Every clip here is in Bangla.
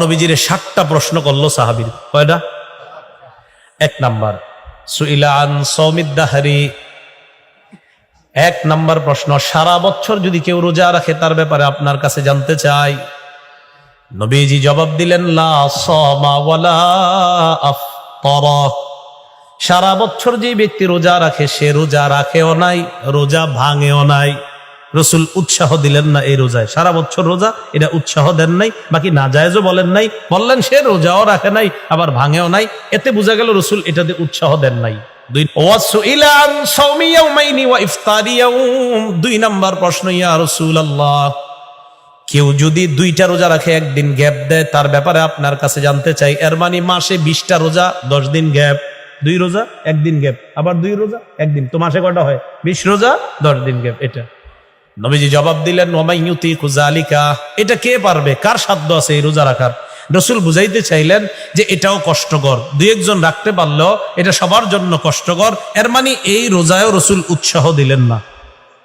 নবীজিরে 7টা প্রশ্ন করলো সাহাবীর। কয়টা? 1 নাম্বার সুইলা আন সাওমিদ দাহরি। 1 নাম্বার প্রশ্ন, সারা বছর যদি কেউ রোজা রাখে তার ব্যাপারে আপনার কাছে জানতে চাই। নবীজি জবাব দিলেন লা সামা ওয়ালা আফতারা। সারা বছর যে ব্যক্তি রোজা রাখে সে রোজা রাখেও নাই, রোজা ভাঙেও নাই। রসুল উৎসাহ দিলেন না এই রোজায়, সারা বছর রোজা এটা উৎসাহ দেন নাই, বাকি না জায়েজও বলেন নাই, বললেন সে রোজাও রাখে নাই আবার ভাঙেও নাই। এতে বোঝা গেল রসুল এটাতে উৎসাহ দেন নাই। 2 নাম্বার প্রশ্ন, ইয়া রাসূলুল্লাহ, কেউ যদি 2টা রোজা রাখে 1 দিন গ্যাপ দেয় তার ব্যাপারে আপনার কাছে জানতে চাই। এর মানে মাসে 20টা রোজা 10 দিন গ্যাপ, 2 রোজা 1 দিন গ্যাপ, আবার 2 রোজা 1 দিন, তো মাসে কয়টা হয়? 20 রোজা 10 দিন গ্যাপ। এটা নবীজি জবাব দিলেন ওয়া ইউতিকু যালিকা, এটা কে পারবে, কার সাধ্য আছে এই রোজা রাখার? রসুল বুঝাইতে চাইলেন যে এটাও কষ্টকর, 2-1 জন রাখতে পারলেও এটা সবার জন্য কষ্টকর। এর মানে এই রোজায়ও রসুল উৎসাহ দিলেন না।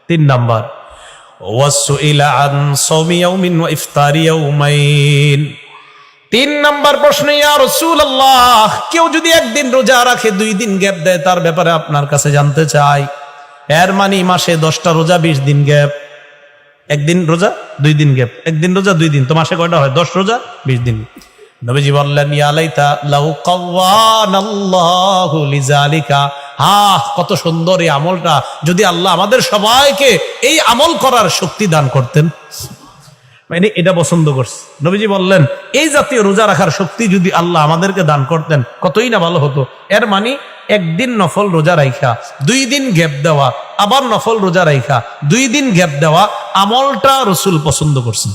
3 নাম্বার ওয়াসুইলা আন সাওমি ইয়াউমিন ওয়া ইফতারি ইয়াউমাইন। 3 নাম্বার প্রশ্ন, ইয়া রাসূলুল্লাহ, কেউ যদি 1 দিন রোজা রাখে 2 দিন গ্যাপ দেয় তার ব্যাপারে আপনার কাছে জানতে চাই। এর মানে মাসে 10টা রোজা 20 দিন গ্যাপ, 1 দিন রোজা 2 দিন গ্যাপ, 1 দিন রোজা 2 দিন, তো মাসে কয়টা হয়? 10 রোজা 20 দিন। নবীজি বললেন ইয়া লাইতা লাউ কাওয়ানাল্লাহু লিযালিকা, কত সুন্দর এই আমলটা, যদি আল্লাহ আমাদের সবাইকে এই আমল করার শক্তি দান করতেন। মানে এটা পছন্দ করছে। নবীজি বললেন এই জাতীয় রোজা রাখার শক্তি যদি আল্লাহ আমাদেরকে দান করতেন কতই না ভালো হতো। এর মানে 1 দিন নফল রোজা রাখা, 2 দিন গ্যাপ দেওয়া, আবার নফল রোজা রাখা, 2 দিন গ্যাপ দেওয়া, আমলটা রসুল পছন্দ করছেন।